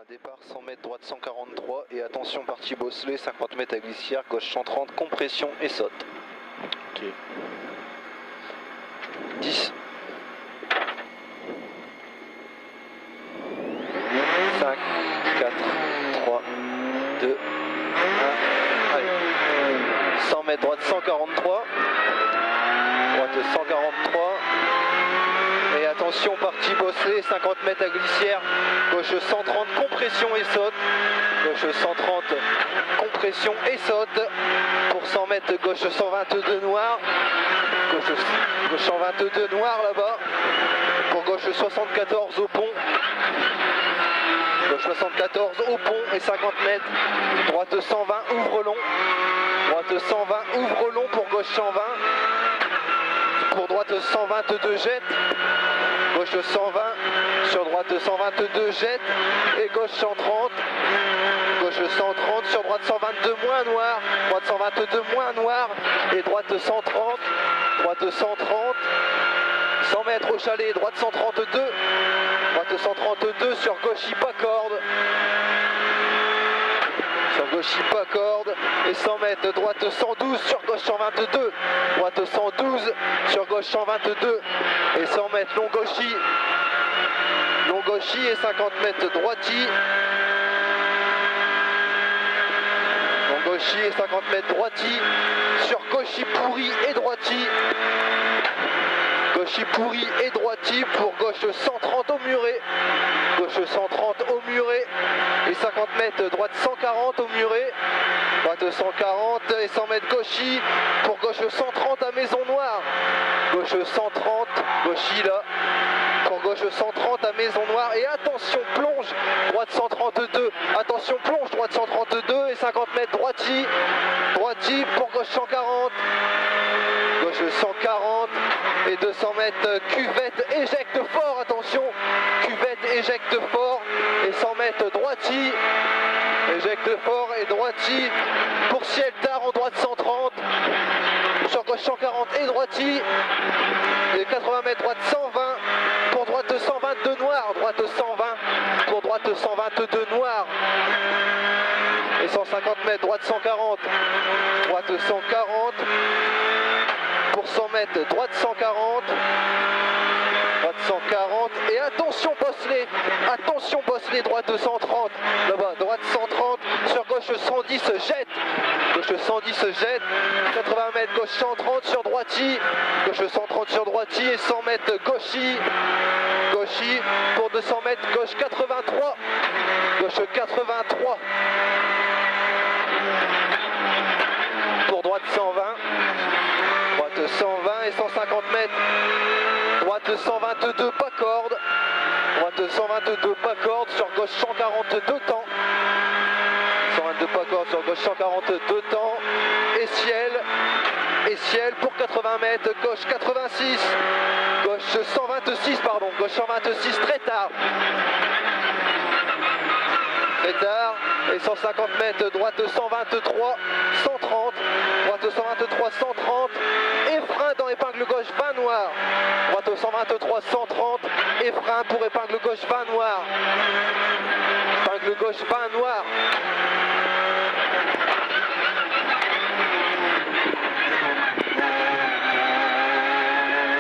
Un départ 100 mètres, droite 143 et attention partie bosselée, 50 mètres à glissière, gauche 130, compression et saute. Ok. 10, 5, 4, 3, 2, 1, allez. 100 mètres, droite 143, droite 143, et attention partie bosselée, 50 mètres à glissière, gauche 130, compression et saute, gauche 130, compression et saute, pour 100 mètres, gauche 122 noir, gauche 122 noir là-bas, pour gauche 74 au pont, gauche 74 au pont et 50 mètres, droite 120 ouvre long, droite 120 ouvre long pour gauche 120, pour droite 122 jette, gauche 120, sur droite 122 jette et gauche 130, gauche 130, sur droite 122 moins noir, droite 122 moins noir et droite 130, droite 130, 100 mètres au chalet, droite 132, droite 132 sur gauche pas corde, sur gauche pas corde et 100 mètres, droite 112 sur gauche 122, droite 112 sur gauche 122 et 100 mètres long gauchy et 50 mètres droiti, long gauchy et 50 mètres droiti sur gauchy pourri et droiti, gauchy pourri et droiti pour gauche 130 au muret, gauche 130 au muret et 50 mètres droite 140 au muret, droite 140 et 100 mètres gauchy pour gauche 130 à Maison Noire, gauche 130, gauchy là, pour gauche 130 à Maison Noire et attention plonge, droite 132, attention plonge, droite 132 et 50 mètres droiti, droiti pour gauche 140, gauche 140 et 200 mètres cuvette éjecte fort, attention, cuvette éjecte fort et 100 mètres droiti, éjecte fort et droiti pour ciel tard en droite 130, sur gauche 140 et droiti, et 80 mètres droite 120, pour droite 122 noir, droite 120, pour droite 122 noir, et 150 mètres droite 140, droite 140, pour 100 mètres droite 140, droite 140 et attention bosselé, droite 130, là-bas, droite 130, sur gauche 110 jette, gauche 110 jette, 80 mètres gauche 130 sur droiti, gauche 130 sur droiti et 100 mètres gauchy, gauchy pour 200 mètres gauche 83, gauche 83, pour droite 120, droite 120 et 150 mètres, droite 122 pas corde, droite 122 pas corde, sur gauche 142 temps, 122 pas corde sur gauche 142 temps, et ciel pour 80 mètres, gauche 86, gauche 126 pardon, gauche 126 très tard, et 150 mètres, droite 123, 130, droite 123, 130, et frein dans épingle gauche 20 noir, droite 123, 130, et frein pour épingle gauche 20 noir, épingle gauche 20 noir.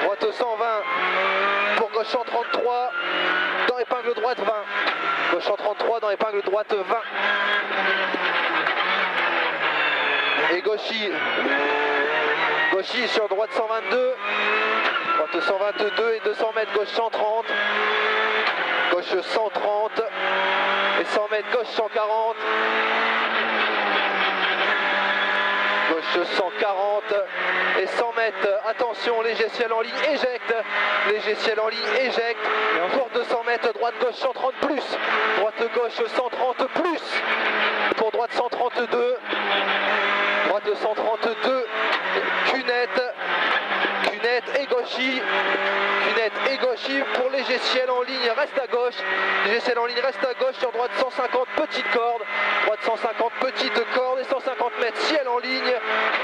Droite 120, pour gauche 133, dans épingle droite 20. Gauche 133 dans épingle droite 20. Et gauchy sur droite 122. Droite 122 et 200 mètres gauche 130. Gauche 130 et 100 mètres gauche 140. Gauche 140 et 100 mètres, attention, léger ciel en ligne, éjecte, léger ciel en ligne, éjecte, pour 200 mètres, droite gauche 130 plus, droite gauche 130 plus, pour droite 132, droite 132, cunette et gauchy, pour léger ciel en ligne, reste à gauche, léger ciel en ligne, reste à gauche, sur droite 150, petite corde, droite 150, petite corde et 150 mètres, ciel en ligne,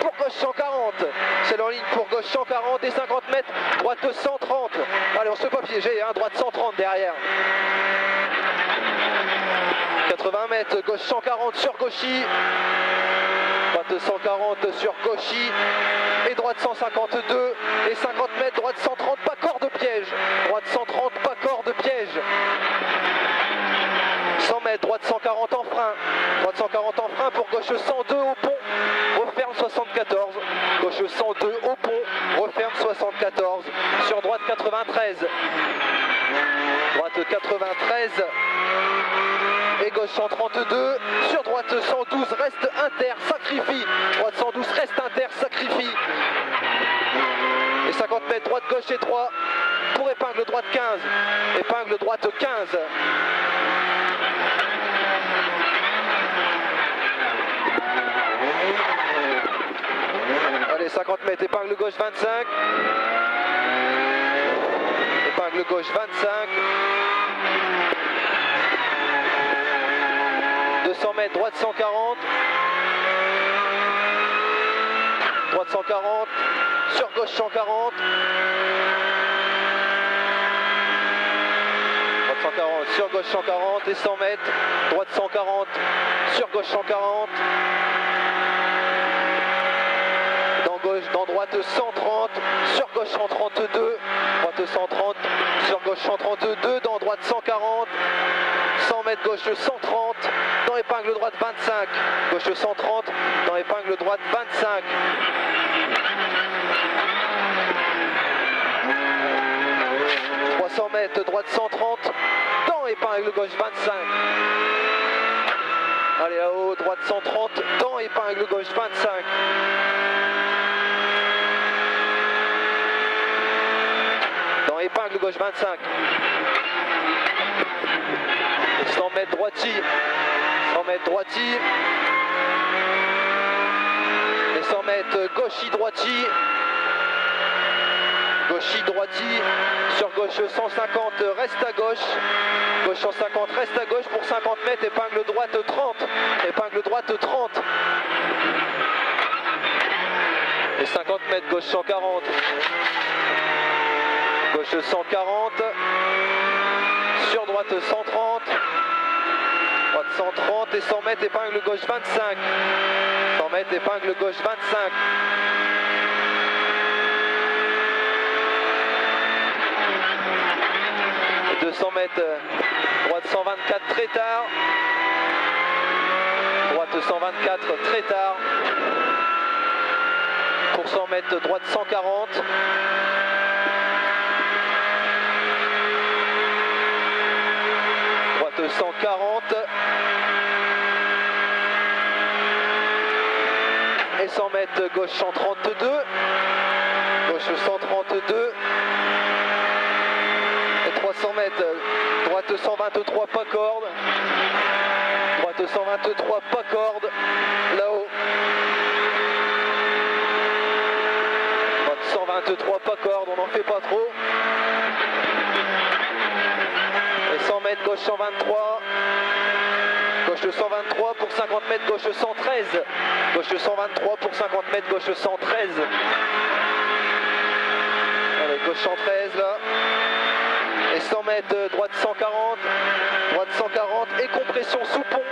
pour gauche 140, ciel en ligne pour gauche 140 et 50 mètres, droite 130, allez on se fait pas piéger, hein, droite 130 derrière. 80 mètres, gauche 140 sur Gauchy. Droite 140 sur Gauchy. Et droite 152. Et 50 mètres, droite 130, pas corps de piège. Droite 130, pas corps de piège. 100 mètres, droite 140 en frein. Droite 140 en frein pour gauche 102 au pont. Referme 74. Gauche 102 au pont. Referme 74. Sur droite 93. Droite 93. Et gauche 132. Sur droite 112 reste inter, sacrifie. Droite 112 reste inter, sacrifie. Et 50 mètres, droite gauche et 3. Pour épingle droite 15. Épingle droite 15. Allez, 50 mètres, épingle gauche 25. Épingle gauche 25. 200 mètres, droite 140. Droite 140. Sur gauche 140. Droite 140, sur gauche 140 et 100 mètres. Droite 140. Sur gauche 140. Dans droite 130, sur gauche 132, droite 130, sur gauche 132, dans droite 140, 100 mètres gauche 130, dans épingle droite 25, gauche 130, dans épingle droite 25. « 300 mètres, droite 130, dans épingle gauche 25. Allez là-haut, droite 130, dans épingle gauche 25. Épingle gauche 25. 100 mètres droiti. 100 mètres droiti. Et 100 mètres gauchi droiti. Gauchi droiti. Sur gauche 150 reste à gauche. Gauche 150 reste à gauche pour 50 mètres. Épingle droite 30. Épingle droite 30. Et 50 mètres gauche 140. Gauche 140, sur droite 130, droite 130 et 100 mètres épingle gauche 25, 100 mètres épingle gauche 25. Et 200 mètres, droite 124 très tard, droite 124 très tard, pour 100 mètres droite 140. Droite 140 et 100 mètres gauche 132, gauche 132 et 300 mètres droite 123 pas corde, droite 123 pas corde là-haut, droite 123 pas corde, on n'en fait pas trop. 100 mètres gauche 123, gauche 123 pour 50 mètres gauche 113, gauche 123 pour 50 mètres gauche 113. Allez, gauche 113 là. Et 100 mètres droite 140, droite 140 et compression sous pont.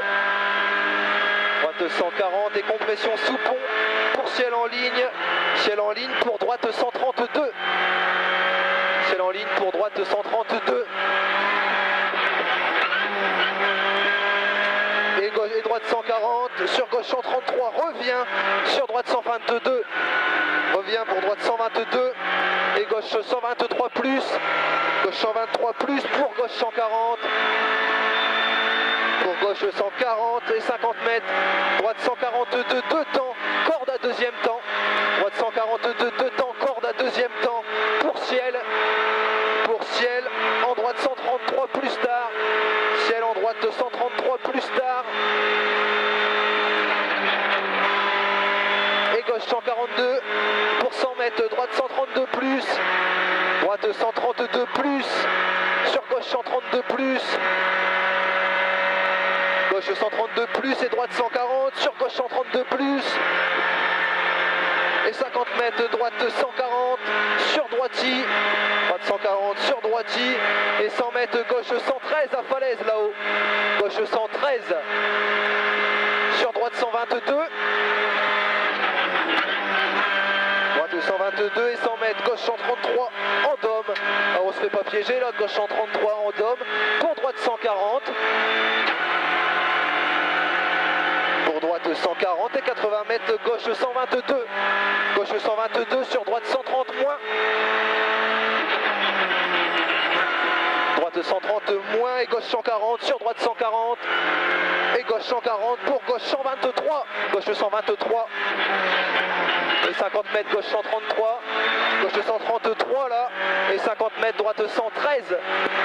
Droite 140 et compression sous pont pour ciel en ligne pour droite 132. Ciel en ligne pour droite 132. Et droite 140, sur gauche 133, revient, sur droite 122, revient pour droite 122, et gauche 123 plus, gauche 123 plus pour gauche 140, pour gauche 140 et 50 mètres, droite 142, deux temps, corde à deuxième temps, droite 142, deux temps, corde à deuxième temps, pour ciel, en droite 133 plus tard, ciel en droite 133 plus tard, et gauche 142 pour 100 mètres, droite 132 plus, droite 132 plus, sur gauche 132 plus, gauche 132 plus et droite 140, sur gauche 132 plus, et 50 mètres, droite 140 sur droiti, droite 140 sur droiti, et 100 mètres, gauche 113 à falaise là-haut, gauche 113 sur droite 122, droite 122 et 100 mètres, gauche 133 en dôme. Alors on se fait pas piéger là, gauche 133 en dôme, pour droite 140. Pour droite 140 et 80 mètres, gauche 122. Gauche 122 sur droite 130 moins. Droite 130 moins et gauche 140 sur droite 140. Et gauche 140 pour gauche 123. Gauche 123. Et 50 mètres, gauche 133. Gauche 133 là. Et 50 mètres, droite 113.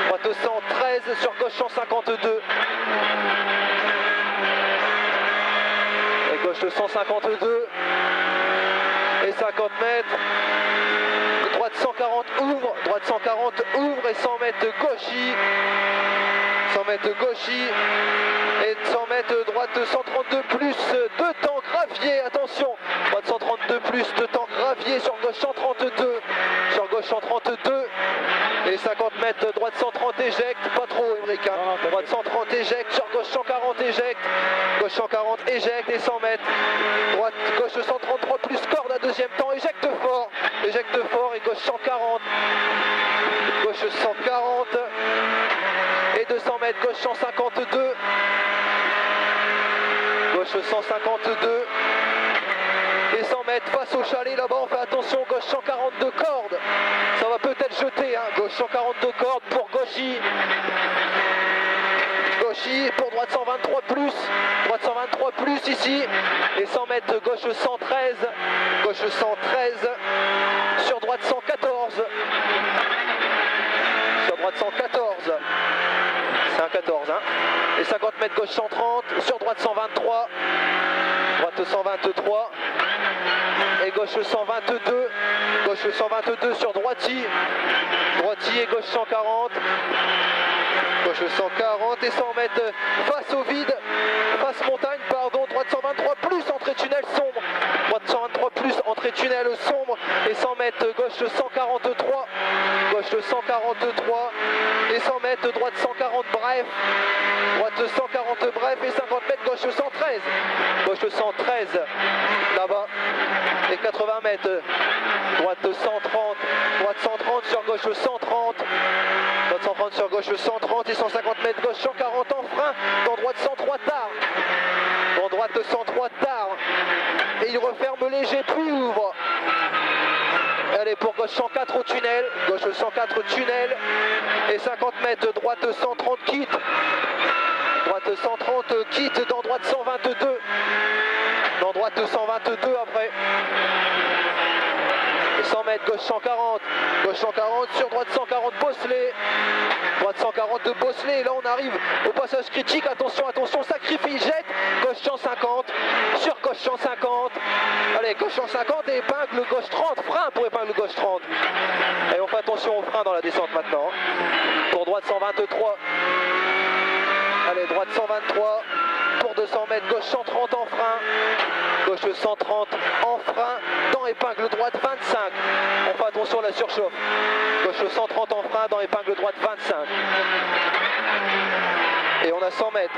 Droite 113 sur gauche 152. Et gauche 152. Et 50 mètres. Droite 140 ouvre. Droite 140 ouvre et 100 mètres gauchis. 100 mètres gauchis. Et 100 mètres droite 132 plus 2 temps gravier. Attention. Droite 132 plus 2 temps gravier sur gauche 132. Sur gauche 132. Et 50 mètres, droite 130 éjecte, pas trop Émeric, hein. Droite 130 éjecte, sur gauche 140 éjecte, gauche 140 éjecte et 100 mètres, droite, gauche 133 plus corde à deuxième temps, éjecte fort et gauche 140, gauche 140 et 200 mètres, gauche 152, gauche 152 et 100 mètres face au chalet là-bas, on fait attention, gauche 142 cordes, ça va peut-être jeter, hein. Gauche 142 cordes pour gauchis, gauchis pour droite 123 plus, droite 123 plus ici, et 100 mètres gauche 113, gauche 113, sur droite 114, sur droite 114, c'est un 14, hein. Et 50 mètres gauche 130, sur droite 123, droite 123, et gauche 122, gauche 122 sur droiti, droiti et gauche 140, gauche 140 et 100 mètres face au vide, face montagne, pardon, droite 123 plus entrée tunnel sombre, droite 123 plus entrée tunnel sombre et 100 mètres gauche 143, gauche 143 et 100 mètres droite 140 bref, droite 140 bref et 50 mètres gauche 113, gauche 113 là-bas et 80 mètres, droite 130, droite 130 sur gauche 130, droite 130 sur gauche 130 et 150 mètres gauche 140 en frein, dans droite 103 tard, dans droite 103 tard, et il referme léger puis ouvre. Allez pour gauche 104 au tunnel, gauche 104 tunnel, et 50 mètres, droite 130 quitte, droite 130 quitte dans droite 122, dans droite 122 après. Et 100 mètres, gauche 140, gauche 140 sur droite 140 bosselé, droite 140 de bosselé, et là on arrive au passage critique, attention, attention, sacrifie, jette, gauche 150, sur gauche 150, allez, gauche 150 et épingle gauche 30, frein pour épingle gauche 30, et on fait attention au frein dans la descente maintenant, pour droite 123, allez, droite 123, pour 200 mètres, gauche 130 en frein, gauche 130 en frein, dans épingle droite 25, on fait attention à la surchauffe, gauche 130 en frein, dans épingle droite 25, et on a 100 mètres,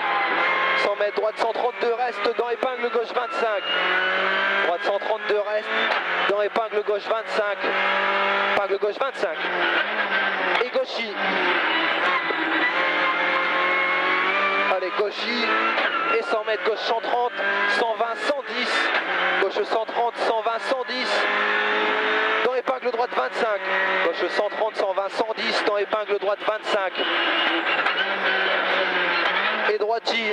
100 mètres, droite 132 reste, dans épingle gauche 25, droite 132 reste, dans épingle gauche 25, épingle gauche 25, et gauchis, allez, gauchis, et 100 mètres, gauche 130, 120, 110, gauche 130, 120, 110, dans épingle droite 25, gauche 130, 120, 110, dans épingle droite 25, et droiti,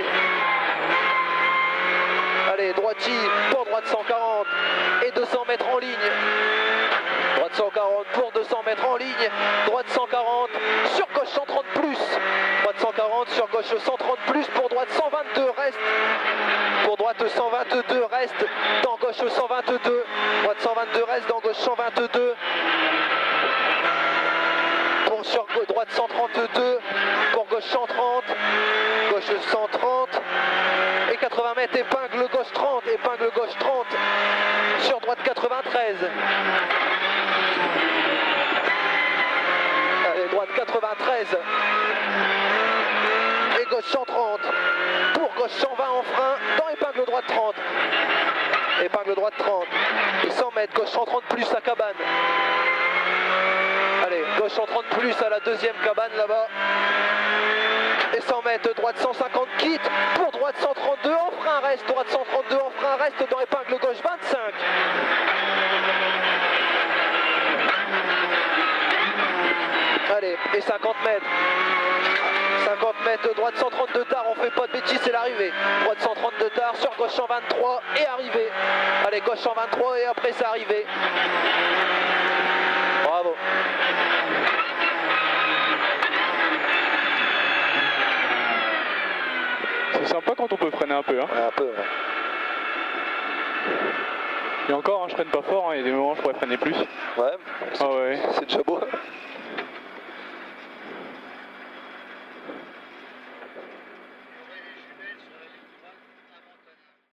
allez, droiti, pour droite 140, et 200 mètres en ligne, droite 140 pour 200 mètres en ligne, droite 140, sur gauche 130 plus, droite 140 sur gauche 130 plus, pour droite 122 reste, pour droite 122 reste, dans gauche 122, droite 122 reste, dans gauche 122, pour sur droite 132, pour gauche 130, gauche 130, et 80 mètres épingle gauche 30, épingle gauche 30, sur droite droite 93. Allez, droite 93. Et gauche 130. Pour gauche 120 en frein, dans épingle droite 30. Épingle droite 30. Et 100 mètres, gauche 130 plus à cabane. Allez, gauche 130 plus à la deuxième cabane là-bas. Et 100 mètres, droite 150 quitte. Pour droite 132 en frein reste. Droite 132 en frein reste dans épingle gauche 25. Allez, et 50 mètres. 50 mètres, droite 132 tard, on fait pas de bêtises, c'est l'arrivée. Droite 132 tard, sur gauche 123 et arrivée. Allez, gauche 123 et après c'est arrivé. Bravo. C'est sympa quand on peut freiner un peu. Hein. Ouais, un peu, ouais. Et encore, hein, je freine pas fort, hein, il y a des moments où je pourrais freiner plus. Ouais, ah ouais. C'est déjà beau.